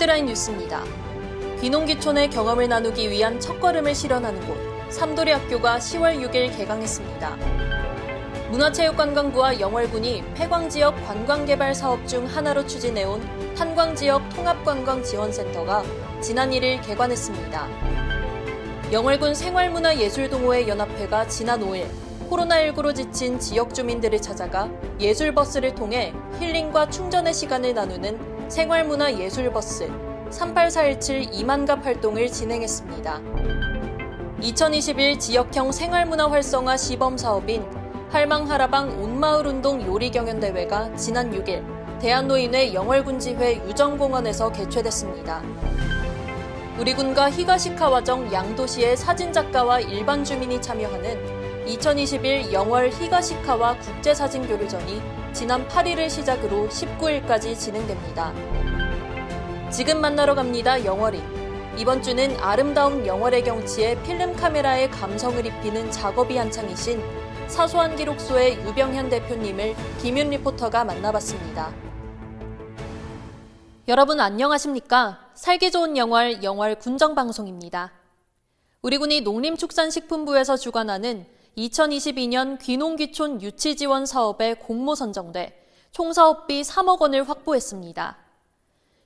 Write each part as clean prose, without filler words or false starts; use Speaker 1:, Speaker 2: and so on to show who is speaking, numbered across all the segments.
Speaker 1: 헤드라인 뉴스입니다. 귀농귀촌의 경험을 나누기 위한 첫걸음을 실현하는 곳, 삼도리 학교가 10월 6일 개강했습니다. 문화체육관광부와 영월군이 폐광지역 관광개발 사업 중 하나로 추진해온 탄광지역 통합관광지원센터가 지난 1일 개관했습니다. 영월군 생활문화예술동호회 연합회가 지난 5일 코로나19로 지친 지역 주민들을 찾아가 예술버스를 통해 힐링과 충전의 시간을 나누는 생활문화예술버스 38417 2만갑 활동을 진행했습니다. 2021 지역형 생활문화 활성화 시범 사업인 할망하라방 온마을운동 요리경연대회가 지난 6일 대한노인회 영월군지회 유정공원에서 개최됐습니다. 우리 군과 히가시카와정 양도시의 사진작가와 일반 주민이 참여하는 2021 영월 히가시카와 국제사진교류전이 지난 8일을 시작으로 19일까지 진행됩니다. 지금 만나러 갑니다. 영월인. 이번 주는 아름다운 영월의 경치에 필름 카메라에 감성을 입히는 작업이 한창이신 사소한 기록소의 유병현 대표님을 김윤 리포터가 만나봤습니다. 여러분 안녕하십니까? 살기 좋은 영월, 영월 군정방송입니다. 우리 군이 농림축산식품부에서 주관하는 2022년 귀농귀촌 유치지원 사업에 공모 선정돼 총사업비 3억 원을 확보했습니다.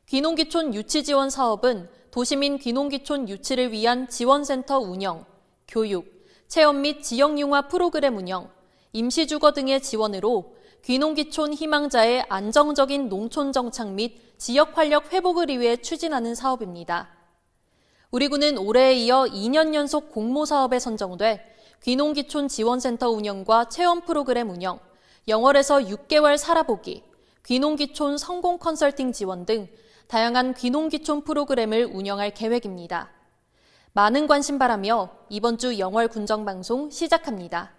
Speaker 1: 귀농귀촌 유치지원 사업은 도시민 귀농귀촌 유치를 위한 지원센터 운영, 교육, 체험 및 지역융화 프로그램 운영, 임시주거 등의 지원으로 귀농귀촌 희망자의 안정적인 농촌 정착 및 지역 활력 회복을 위해 추진하는 사업입니다. 우리 군은 올해에 이어 2년 연속 공모 사업에 선정돼 귀농귀촌 지원센터 운영과 체험 프로그램 운영, 영월에서 6개월 살아보기, 귀농귀촌 성공 컨설팅 지원 등 다양한 귀농귀촌 프로그램을 운영할 계획입니다. 많은 관심 바라며 이번 주 영월 군정방송 시작합니다.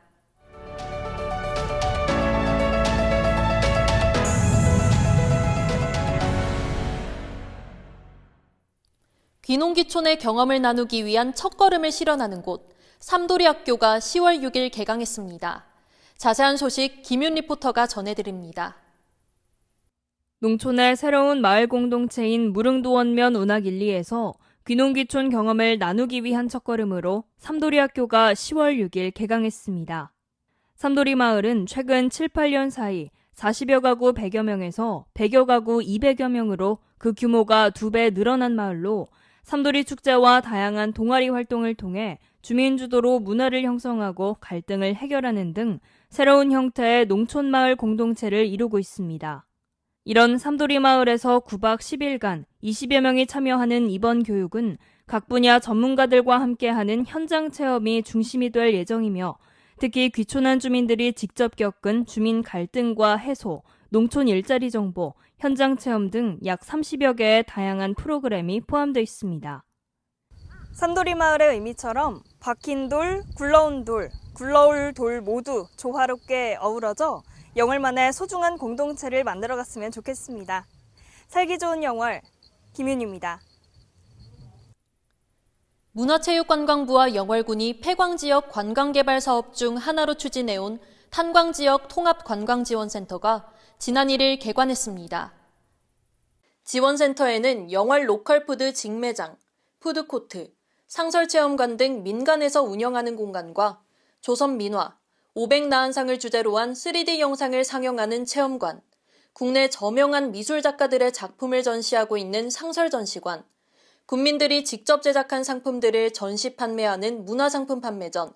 Speaker 1: 귀농귀촌의 경험을 나누기 위한 첫걸음을 실현하는 곳, 삼도리 학교가 10월 6일 개강했습니다. 자세한 소식 김윤 리포터가 전해드립니다.
Speaker 2: 농촌의 새로운 마을 공동체인 무릉도원면 운학1리에서 귀농귀촌 경험을 나누기 위한 첫걸음으로 삼도리 학교가 10월 6일 개강했습니다. 삼도리 마을은 최근 7, 8년 사이 40여 가구 100여 명에서 100여 가구 200여 명으로 그 규모가 2배 늘어난 마을로 삼도리 축제와 다양한 동아리 활동을 통해 주민 주도로 문화를 형성하고 갈등을 해결하는 등 새로운 형태의 농촌마을 공동체를 이루고 있습니다. 이런 삼도리 마을에서 9박 10일간 20여 명이 참여하는 이번 교육은 각 분야 전문가들과 함께하는 현장 체험이 중심이 될 예정이며 특히 귀촌한 주민들이 직접 겪은 주민 갈등과 해소, 농촌 일자리 정보, 현장 체험 등 약 30여 개의 다양한 프로그램이 포함되어 있습니다.
Speaker 3: 삼도리 마을의 의미처럼 박힌 돌, 굴러온 돌, 굴러올 돌 모두 조화롭게 어우러져 영월만의 소중한 공동체를 만들어갔으면 좋겠습니다. 살기 좋은 영월, 김윤입니다.
Speaker 1: 문화체육관광부와 영월군이 폐광지역 관광개발 사업 중 하나로 추진해온 탄광지역 통합관광지원센터가 지난 1일 개관했습니다. 지원센터에는 영월 로컬푸드 직매장, 푸드코트, 상설체험관 등 민간에서 운영하는 공간과 조선민화, 500나한상을 주제로 한 3D 영상을 상영하는 체험관, 국내 저명한 미술작가들의 작품을 전시하고 있는 상설전시관, 군민들이 직접 제작한 상품들을 전시 판매하는 문화상품 판매전,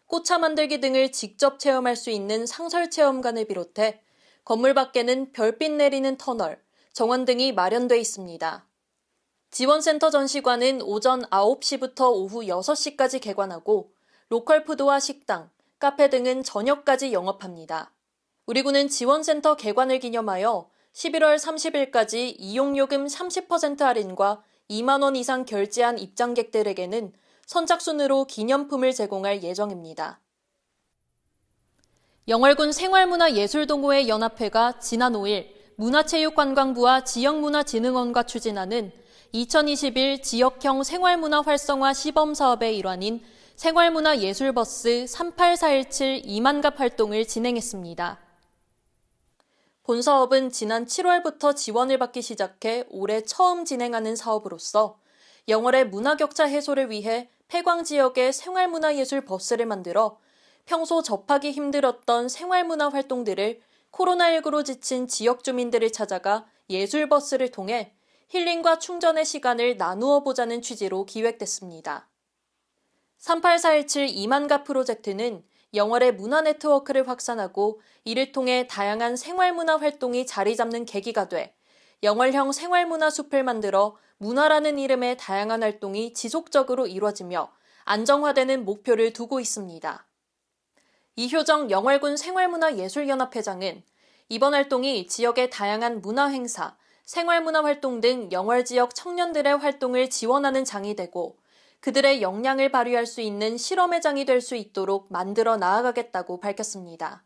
Speaker 1: 꽃차 만들기 등을 직접 체험할 수 있는 상설체험관을 비롯해 건물 밖에는 별빛 내리는 터널, 정원 등이 마련돼 있습니다. 지원센터 전시관은 오전 9시부터 오후 6시까지 개관하고 로컬푸드와 식당, 카페 등은 저녁까지 영업합니다. 우리 군은 지원센터 개관을 기념하여 11월 30일까지 이용요금 30% 할인과 2만 원 이상 결제한 입장객들에게는 선착순으로 기념품을 제공할 예정입니다. 영월군 생활문화예술동호회 연합회가 지난 5일 문화체육관광부와 지역문화진흥원과 추진하는 2021 지역형 생활문화 활성화 시범 사업의 일환인 생활문화예술버스 38417 2만갑 활동을 진행했습니다. 본 사업은 지난 7월부터 지원을 받기 시작해 올해 처음 진행하는 사업으로서 영월의 문화격차 해소를 위해 폐광 지역에 생활문화예술 버스를 만들어 평소 접하기 힘들었던 생활문화 활동들을 코로나19로 지친 지역 주민들을 찾아가 예술버스를 통해 힐링과 충전의 시간을 나누어 보자는 취지로 기획됐습니다. 38417 2만가 프로젝트는 영월의 문화 네트워크를 확산하고 이를 통해 다양한 생활문화 활동이 자리 잡는 계기가 돼 영월형 생활문화 숲을 만들어 문화라는 이름의 다양한 활동이 지속적으로 이루어지며 안정화되는 목표를 두고 있습니다. 이효정 영월군 생활문화예술연합회장은 이번 활동이 지역의 다양한 문화행사, 생활문화 활동 등 영월 지역 청년들의 활동을 지원하는 장이 되고 그들의 역량을 발휘할 수 있는 실험의 장이 될 수 있도록 만들어 나아가겠다고 밝혔습니다.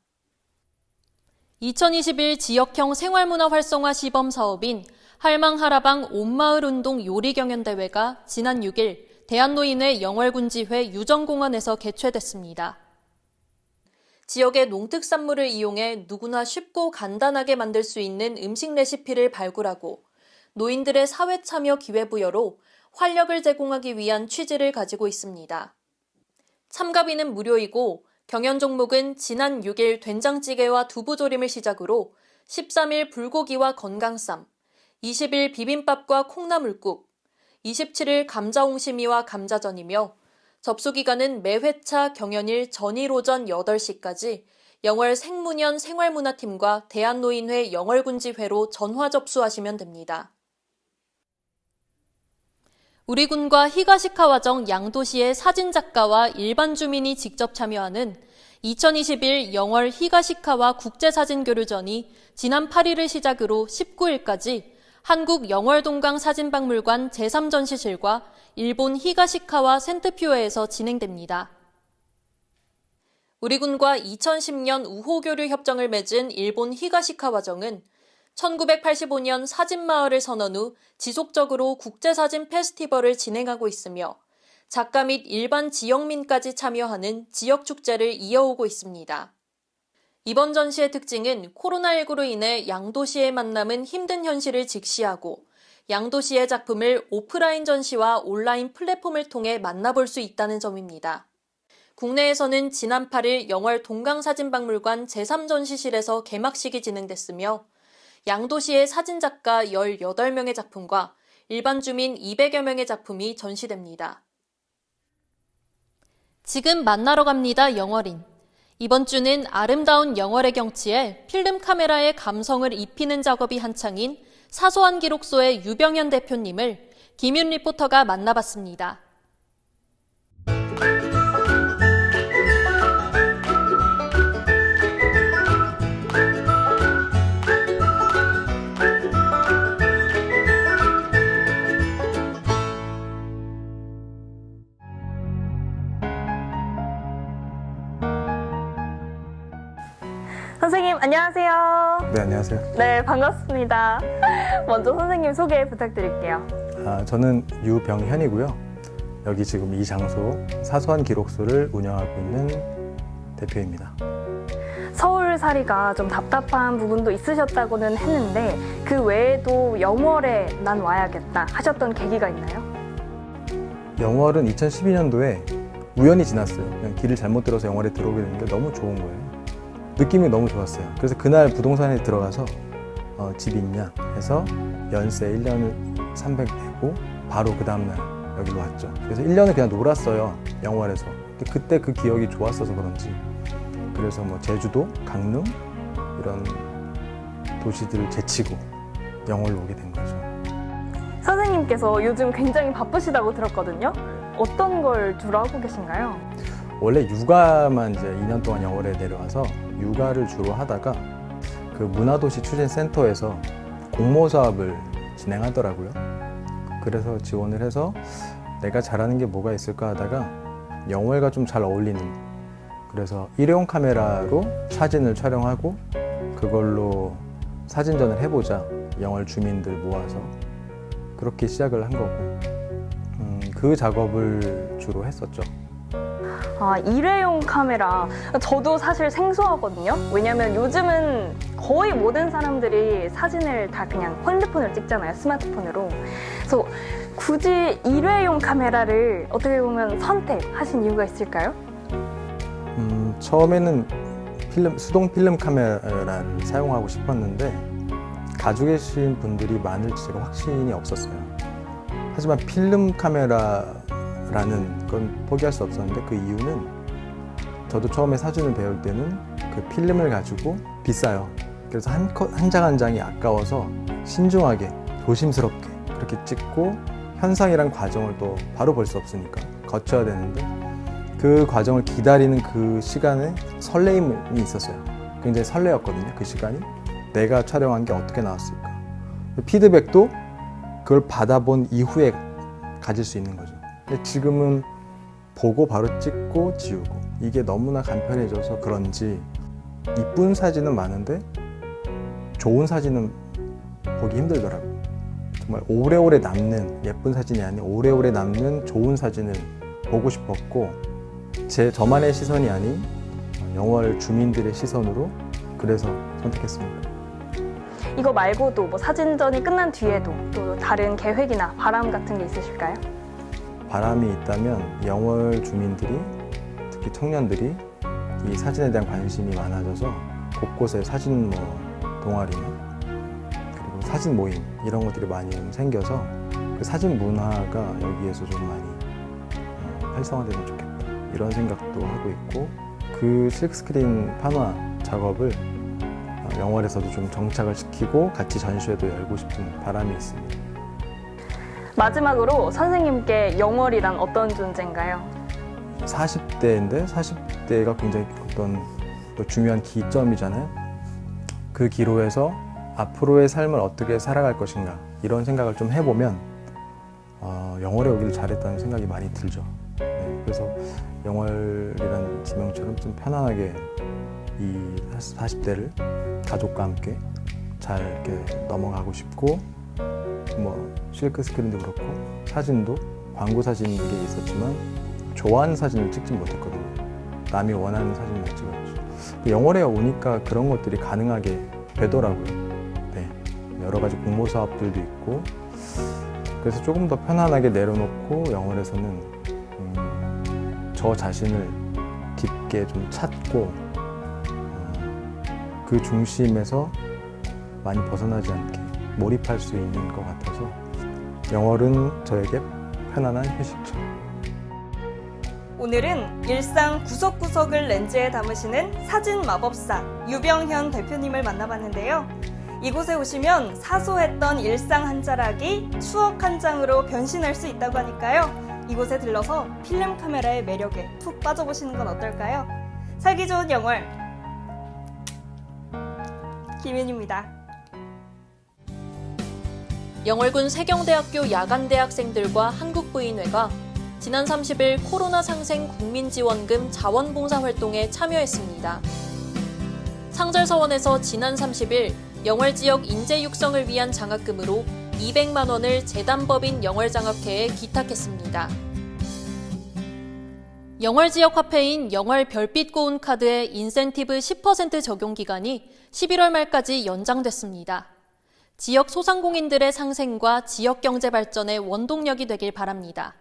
Speaker 1: 2021 지역형 생활문화 활성화 시범 사업인 할망하라방 온마을운동 요리경연대회가 지난 6일 대한노인회 영월군지회 유정공원에서 개최됐습니다. 지역의 농특산물을 이용해 누구나 쉽고 간단하게 만들 수 있는 음식 레시피를 발굴하고 노인들의 사회 참여 기회부여로 활력을 제공하기 위한 취지를 가지고 있습니다. 참가비는 무료이고 경연 종목은 지난 6일 된장찌개와 두부조림을 시작으로 13일 불고기와 건강쌈, 20일 비빔밥과 콩나물국, 27일 감자옹심이와 감자전이며 접수기간은 매 회차 경연일 전일 오전 8시까지 영월 생문현 생활문화팀과 대한노인회 영월군지회로 전화 접수하시면 됩니다. 우리 군과 히가시카와정 양도시의 사진작가와 일반 주민이 직접 참여하는 2021 영월 히가시카와 국제사진교류전이 지난 8일을 시작으로 19일까지 한국 영월동강 사진박물관 제3전시실과 일본 히가시카와 센트퓨어에서 진행됩니다. 우리 군과 2010년 우호교류 협정을 맺은 일본 히가시카와정은 1985년 사진마을을 선언 후 지속적으로 국제사진 페스티벌을 진행하고 있으며 작가 및 일반 지역민까지 참여하는 지역축제를 이어오고 있습니다. 이번 전시의 특징은 코로나19로 인해 양도시의 만남은 힘든 현실을 직시하고 양도시의 작품을 오프라인 전시와 온라인 플랫폼을 통해 만나볼 수 있다는 점입니다. 국내에서는 지난 8일 영월 동강사진박물관 제3전시실에서 개막식이 진행됐으며 양도시의 사진작가 18명의 작품과 일반 주민 200여 명의 작품이 전시됩니다. 지금 만나러 갑니다. 영월인. 이번 주는 아름다운 영월의 경치에 필름 카메라의 감성을 입히는 작업이 한창인 사소한 기록소의 유병현 대표님을 김윤 리포터가 만나봤습니다.
Speaker 3: 선생님 안녕하세요.
Speaker 4: 네, 안녕하세요.
Speaker 3: 네, 반갑습니다. 먼저 선생님 소개 부탁드릴게요.
Speaker 4: 저는 유병현이고요. 여기 지금 이 장소 사소한 기록소를 운영하고 있는 대표입니다.
Speaker 3: 서울살이가 좀 답답한 부분도 있으셨다고는 했는데 그 외에도 영월에 난 와야겠다 하셨던 계기가 있나요?
Speaker 4: 영월은 2012년도에 우연히 지났어요. 그냥 길을 잘못 들어서 영월에 들어오게 됐는데 너무 좋은 거예요. 느낌이 너무 좋았어요. 그래서 그날 부동산에 들어가서 집 있냐 해서 연세 1년을 300 내고 바로 그 다음날 여기로 왔죠. 그래서 1년을 그냥 놀았어요. 영월에서. 그때 그 기억이 좋았어서 그런지 그래서 뭐 제주도, 강릉 이런 도시들을 제치고 영월로 오게 된 거죠.
Speaker 3: 선생님께서 요즘 굉장히 바쁘시다고 들었거든요. 어떤 걸 주로 하고 계신가요?
Speaker 4: 원래 육아만 이제 2년 동안 영월에 내려와서 육아를 주로 하다가 그 문화도시 추진센터에서 공모 사업을 진행하더라고요. 그래서 지원을 해서 내가 잘하는 게 뭐가 있을까 하다가 영월과 좀 잘 어울리는, 그래서 일회용 카메라로 사진을 촬영하고 그걸로 사진전을 해보자, 영월 주민들 모아서. 그렇게 시작을 한 거고 그 작업을 주로 했었죠.
Speaker 3: 일회용 카메라. 저도 사실 생소하거든요. 왜냐면 요즘은 거의 모든 사람들이 사진을 다 그냥 핸드폰으로 찍잖아요. 스마트폰으로. 그래서 굳이 일회용 카메라를 어떻게 보면 선택하신 이유가 있을까요?
Speaker 4: 처음에는 수동 필름 카메라를 사용하고 싶었는데 가지고 계신 분들이 많을지 제가 확신이 없었어요. 하지만 필름 카메라라는 건 포기할 수 없었는데 그 이유는 저도 처음에 사진을 배울 때는 그 필름을 가지고 비싸요. 그래서 한 장 한 장이 아까워서 신중하게 조심스럽게 그렇게 찍고 현상이란 과정을 또 바로 볼 수 없으니까 거쳐야 되는데 그 과정을 기다리는 그 시간에 설레임이 있었어요. 굉장히 설레었거든요. 그 시간이 내가 촬영한 게 어떻게 나왔을까. 피드백도 그걸 받아본 이후에 가질 수 있는 거죠. 근데 지금은 보고 바로 찍고 지우고 이게 너무나 간편해져서 그런지 이쁜 사진은 많은데 좋은 사진은 보기 힘들더라고요. 정말 오래오래 남는 예쁜 사진이 아닌 오래오래 남는 좋은 사진을 보고 싶었고 저만의 시선이 아닌 영월 주민들의 시선으로 그래서 선택했습니다.
Speaker 3: 이거 말고도 뭐 사진전이 끝난 뒤에도 또 다른 계획이나 바람 같은 게 있으실까요?
Speaker 4: 바람이 있다면 영월 주민들이 특히 청년들이 이 사진에 대한 관심이 많아져서 곳곳에 사진 동아리나 그리고 사진 모임 이런 것들이 많이 생겨서 그 사진 문화가 여기에서 좀 많이 활성화되면 좋겠다 이런 생각도 하고 있고 그 실크스크린 판화 작업을 영월에서도 좀 정착을 시키고 같이 전시회도 열고 싶은 바람이 있습니다.
Speaker 3: 마지막으로 선생님께 영월이란 어떤 존재인가요?
Speaker 4: 40대인데 40대가 굉장히 어떤 또 중요한 기점이잖아요. 그 기로에서 앞으로의 삶을 어떻게 살아갈 것인가 이런 생각을 좀 해보면 영월에 오기를 잘했다는 생각이 많이 들죠. 네, 그래서 영월이라는 지명처럼 좀 편안하게 이 40대를 가족과 함께 잘 이렇게 넘어가고 싶고 뭐 실크 스크린도 그렇고 사진도 광고 사진이 있었지만 좋아하는 사진을 찍지 못했거든요. 남이 원하는 사진만 찍었죠. 영월에 오니까 그런 것들이 가능하게 되더라고요. 네, 여러 가지 공모 사업들도 있고 그래서 조금 더 편안하게 내려놓고 영월에서는 저 자신을 깊게 좀 찾고 그 중심에서 많이 벗어나지 않게 몰입할 수 있는 것 같아서 영월은 저에게 편안한 휴식처.
Speaker 3: 오늘은 일상 구석구석을 렌즈에 담으시는 사진 마법사 유병현 대표님을 만나봤는데요. 이곳에 오시면 사소했던 일상 한 자락이 추억 한 장으로 변신할 수 있다고 하니까요. 이곳에 들러서 필름 카메라의 매력에 푹 빠져보시는 건 어떨까요? 살기 좋은 영월 김윤입니다.
Speaker 1: 영월군 세경대학교 야간대학생들과 한국부인회가 지난 30일 코로나 상생 국민지원금 자원봉사 활동에 참여했습니다. 상절서원에서 지난 30일 영월 지역 인재 육성을 위한 장학금으로 200만 원을 재단법인 영월장학회에 기탁했습니다. 영월 지역 화폐인 영월 별빛 고운 카드의 인센티브 10% 적용 기간이 11월 말까지 연장됐습니다. 지역 소상공인들의 상생과 지역 경제 발전의 원동력이 되길 바랍니다.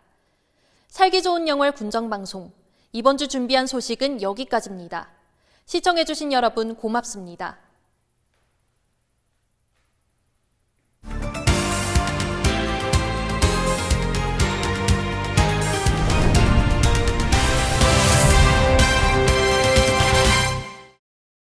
Speaker 1: 살기 좋은 영월 군정방송, 이번 주 준비한 소식은 여기까지입니다. 시청해주신 여러분 고맙습니다.